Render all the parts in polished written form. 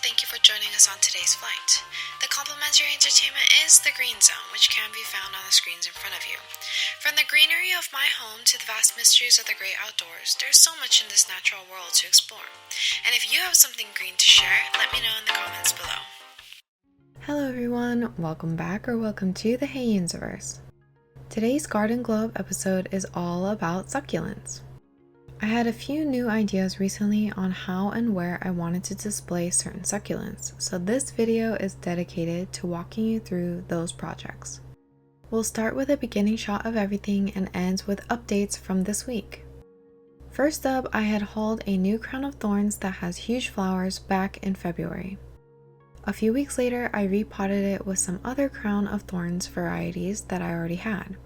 thank you for joining us on today's flight. The complimentary entertainment is the Green Zone, which can be found on the screens in front of you. From the greenery of my home to the vast mysteries of the great outdoors, there's so much in this natural world to explore. And if you have something green to share, let me know in the comments below. Hello everyone, welcome back or welcome to the HeyEunziverse. Today's Garden Globe episode is all about succulents. I had a few new ideas recently on how and where I wanted to display certain succulents, so this video is dedicated to walking you through those projects. We'll start with a beginning shot of everything and ends with updates from this week. First up, I had hauled a new crown of thorns that has huge flowers back in February. A few weeks later, I repotted it with some other crown of thorns varieties that I already had.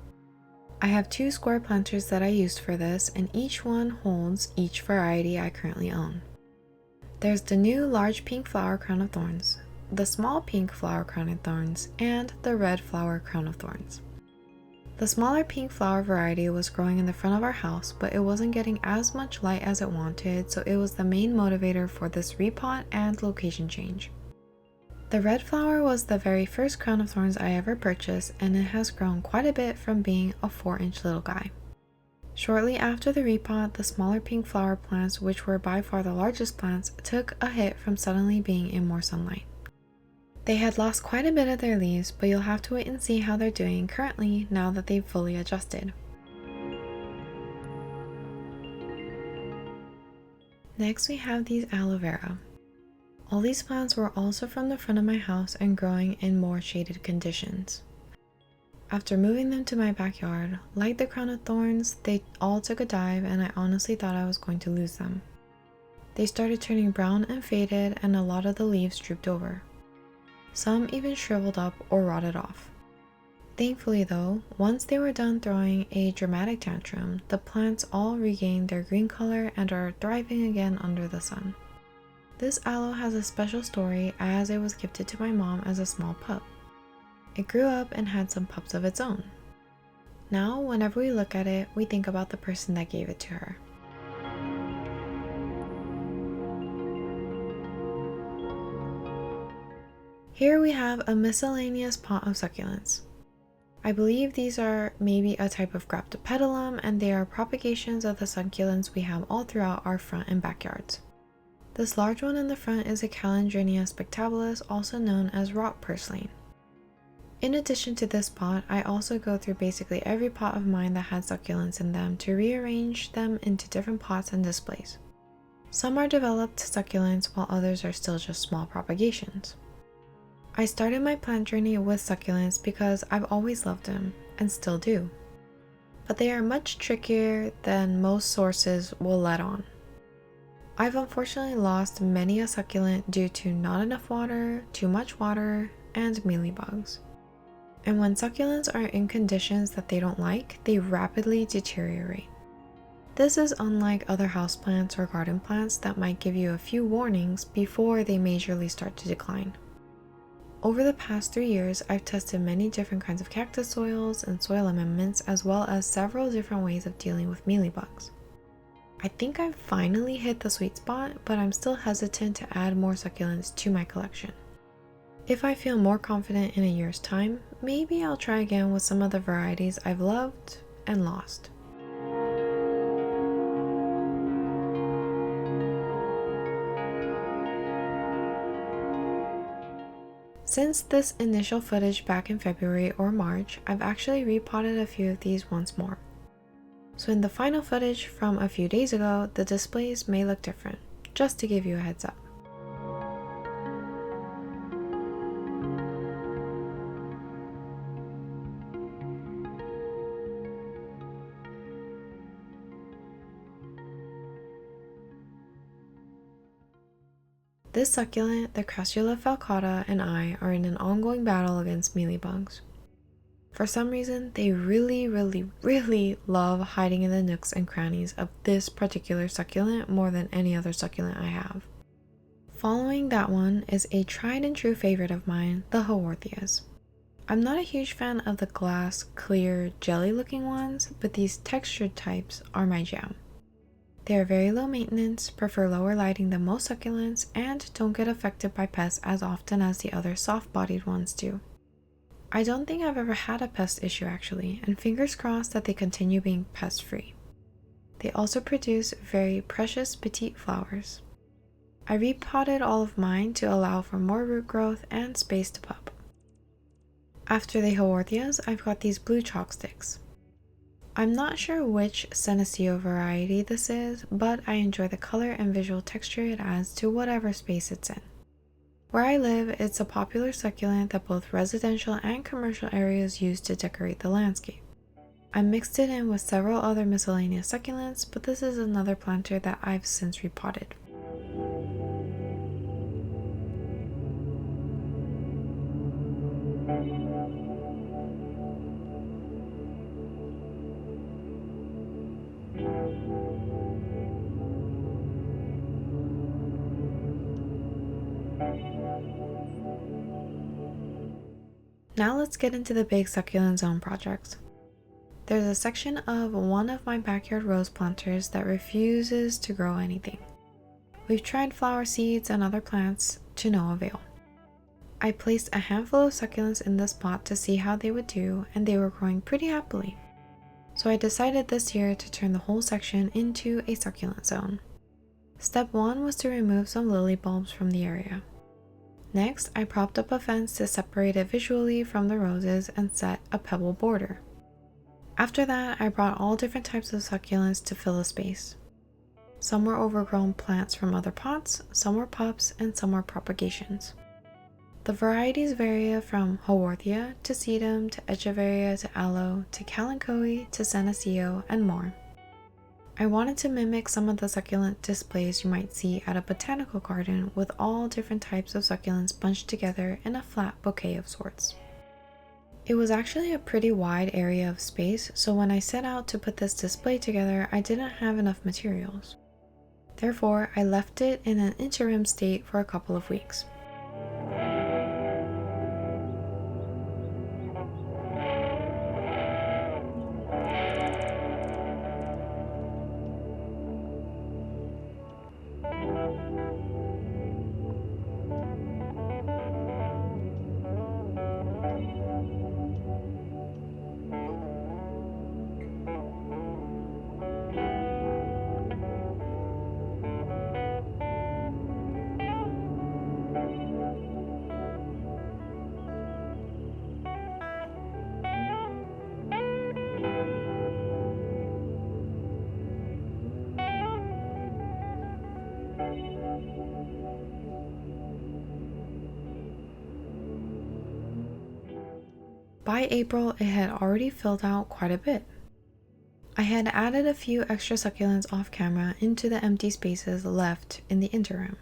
I have 2 square planters that I used for this, and each one holds each variety I currently own. There's the new large pink flower crown of thorns, the small pink flower crown of thorns, and the red flower crown of thorns. The smaller pink flower variety was growing in the front of our house, but it wasn't getting as much light as it wanted, so it was the main motivator for this repot and location change. The red flower was the very first crown of thorns I ever purchased, and it has grown quite a bit from being a 4-inch little guy. Shortly after the repot, the smaller pink flower plants, which were by far the largest plants, took a hit from suddenly being in more sunlight. They had lost quite a bit of their leaves, but you'll have to wait and see how they're doing currently now that they've fully adjusted. Next we have these aloe vera. All these plants were also from the front of my house and growing in more shaded conditions. After moving them to my backyard, like the crown of thorns, they all took a dive and I honestly thought I was going to lose them. They started turning brown and faded, and a lot of the leaves drooped over. Some even shriveled up or rotted off. Thankfully though, once they were done throwing a dramatic tantrum, the plants all regained their green color and are thriving again under the sun. This aloe has a special story as it was gifted to my mom as a small pup. It grew up and had some pups of its own. Now, whenever we look at it, we think about the person that gave it to her. Here we have a miscellaneous pot of succulents. I believe these are maybe a type of graptopetalum, and they are propagations of the succulents we have all throughout our front and backyards. This large one in the front is a Kalanchoe spectabilis, also known as rock purslane. In addition to this pot, I also go through basically every pot of mine that had succulents in them to rearrange them into different pots and displays. Some are developed succulents while others are still just small propagations. I started my plant journey with succulents because I've always loved them, and still do. But they are much trickier than most sources will let on. I've unfortunately lost many a succulent due to not enough water, too much water, and mealybugs. And when succulents are in conditions that they don't like, they rapidly deteriorate. This is unlike other houseplants or garden plants that might give you a few warnings before they majorly start to decline. Over the past 3 years, I've tested many different kinds of cactus soils and soil amendments, as well as several different ways of dealing with mealybugs. I think I've finally hit the sweet spot, but I'm still hesitant to add more succulents to my collection. If I feel more confident in a year's time, maybe I'll try again with some of the varieties I've loved and lost. Since this initial footage back in February or March, I've actually repotted a few of these once more. So in the final footage from a few days ago, the displays may look different, just to give you a heads up. This succulent, the Crassula falcata, and I are in an ongoing battle against mealybugs. For some reason, they really love hiding in the nooks and crannies of this particular succulent more than any other succulent I have. Following that one is a tried and true favorite of mine, the Haworthias. I'm not a huge fan of the glass, clear, jelly looking ones, but these textured types are my jam. They are very low maintenance, prefer lower lighting than most succulents, and don't get affected by pests as often as the other soft-bodied ones do. I don't think I've ever had a pest issue actually, and fingers crossed that they continue being pest-free. They also produce very precious petite flowers. I repotted all of mine to allow for more root growth and space to pup. After the Haworthias, I've got these blue chalk sticks. I'm not sure which Senecio variety this is, but I enjoy the color and visual texture it adds to whatever space it's in. Where I live, it's a popular succulent that both residential and commercial areas use to decorate the landscape. I mixed it in with several other miscellaneous succulents, but this is another planter that I've since repotted. Now let's get into the big succulent zone project. There's a section of one of my backyard rose planters that refuses to grow anything. We've tried flower seeds and other plants to no avail. I placed a handful of succulents in this pot to see how they would do, and they were growing pretty happily. So I decided this year to turn the whole section into a succulent zone. Step 1 was to remove some lily bulbs from the area. Next, I propped up a fence to separate it visually from the roses and set a pebble border. After that, I brought all different types of succulents to fill the space. Some were overgrown plants from other pots, some were pups, and some were propagations. The varieties vary from Haworthia to sedum to echeveria to aloe to Kalanchoe to senecio and more. I wanted to mimic some of the succulent displays you might see at a botanical garden with all different types of succulents bunched together in a flat bouquet of sorts. It was actually a pretty wide area of space, so when I set out to put this display together, I didn't have enough materials. Therefore, I left it in an interim state for a couple of weeks. By April, it had already filled out quite a bit. I had added a few extra succulents off camera into the empty spaces left in the interim.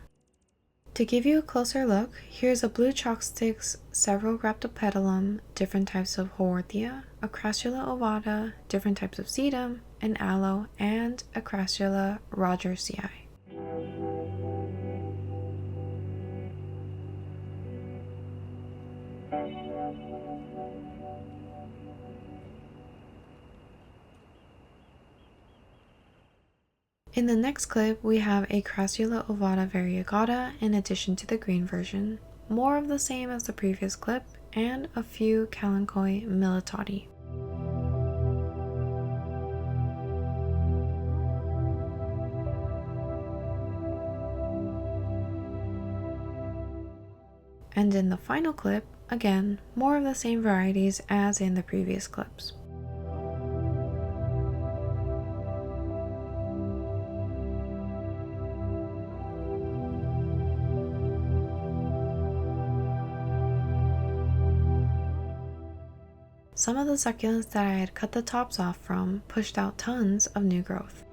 To give you a closer look, here's a blue chalk sticks, several Graptopetalum, different types of Haworthia, a Crassula ovata, different types of sedum, an aloe, and a Crassula rogersii. In the next clip, we have a Crassula ovata variegata in addition to the green version, more of the same as the previous clip, and a few Kalanchoe Millotti. And in the final clip, again, more of the same varieties as in the previous clips. Some of the succulents that I had cut the tops off from pushed out tons of new growth.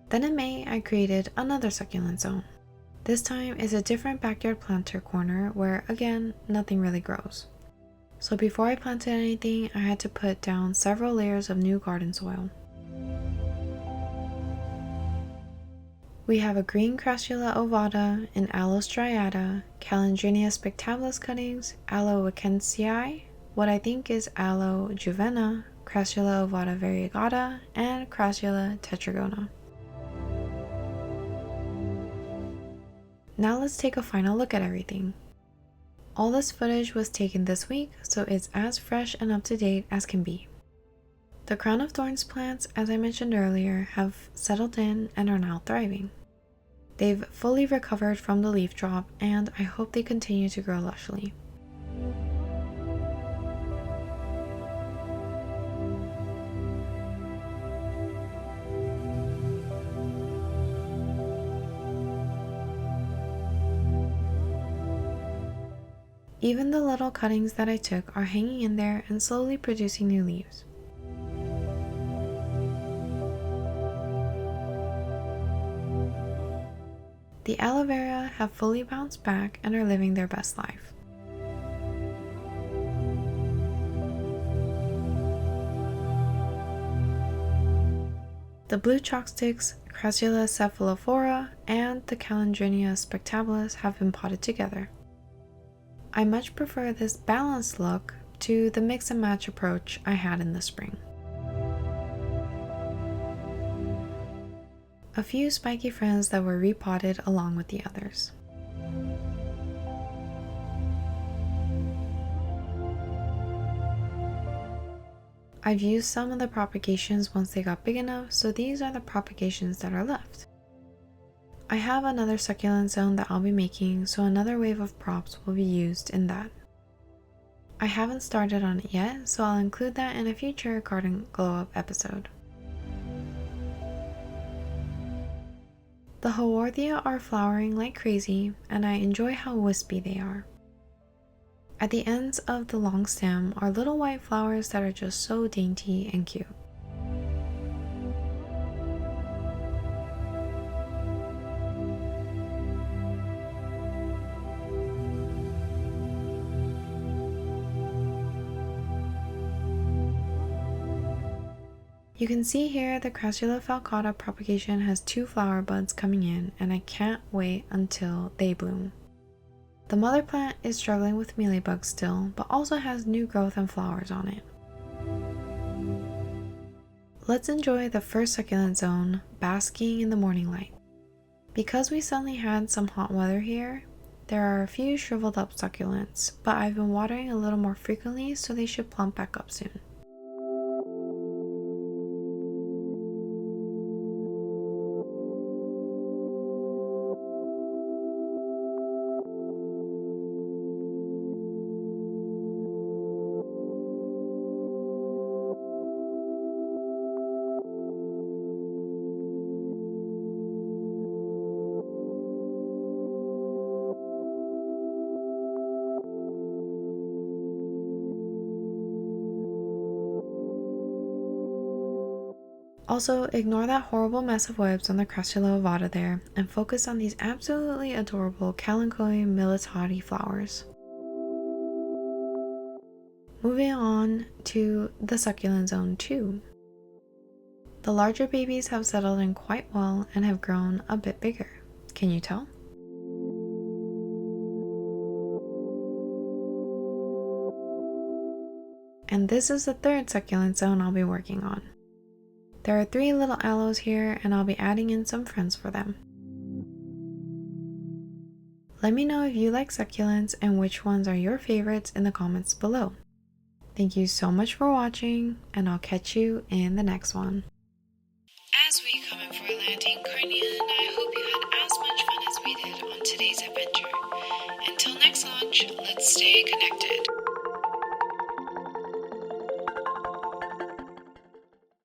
Then in May, I created another succulent zone. This time is a different backyard planter corner where, again, nothing really grows. So before I planted anything, I had to put down several layers of new garden soil. We have a green Crassula ovata, an Aloe striata, Calandrinia spectabilis cuttings, Aloe wickensiae, what I think is Aloe juvena, Crassula ovata variegata, and Crassula tetragona. Now let's take a final look at everything. All this footage was taken this week, so it's as fresh and up to date as can be. The crown of thorns plants, as I mentioned earlier, have settled in and are now thriving. They've fully recovered from the leaf drop, and I hope they continue to grow lushly. Even the little cuttings that I took are hanging in there and slowly producing new leaves. The aloe vera have fully bounced back and are living their best life. The blue chalksticks, Crassula cephalophora, and the Calandrinia spectabilis have been potted together. I much prefer this balanced look to the mix and match approach I had in the spring. A few spiky friends that were repotted along with the others. I've used some of the propagations once they got big enough, so these are the propagations that are left. I have another succulent zone that I'll be making, so another wave of props will be used in that. I haven't started on it yet, so I'll include that in a future garden glow up episode. The Haworthia are flowering like crazy, and I enjoy how wispy they are. At the ends of the long stem are little white flowers that are just so dainty and cute. You can see here the Crassula falcata propagation has 2 flower buds coming in, and I can't wait until they bloom. The mother plant is struggling with mealybugs still, but also has new growth and flowers on it. Let's enjoy the first succulent zone, basking in the morning light. Because we suddenly had some hot weather here, there are a few shriveled up succulents, but I've been watering a little more frequently, so they should plump back up soon. Also, ignore that horrible mess of webs on the Crassula ovata there, and focus on these absolutely adorable Kalanchoe Millotti flowers. Moving on to the succulent zone 2. The larger babies have settled in quite well and have grown a bit bigger. Can you tell? And this is the third succulent zone I'll be working on. There are 3 little aloes here, and I'll be adding in some friends for them. Let me know if you like succulents and which ones are your favorites in the comments below. Thank you so much for watching, and I'll catch you in the next one. As we come in for a landing, Carnelian and I hope you had as much fun as we did on today's adventure. Until next launch, let's stay connected.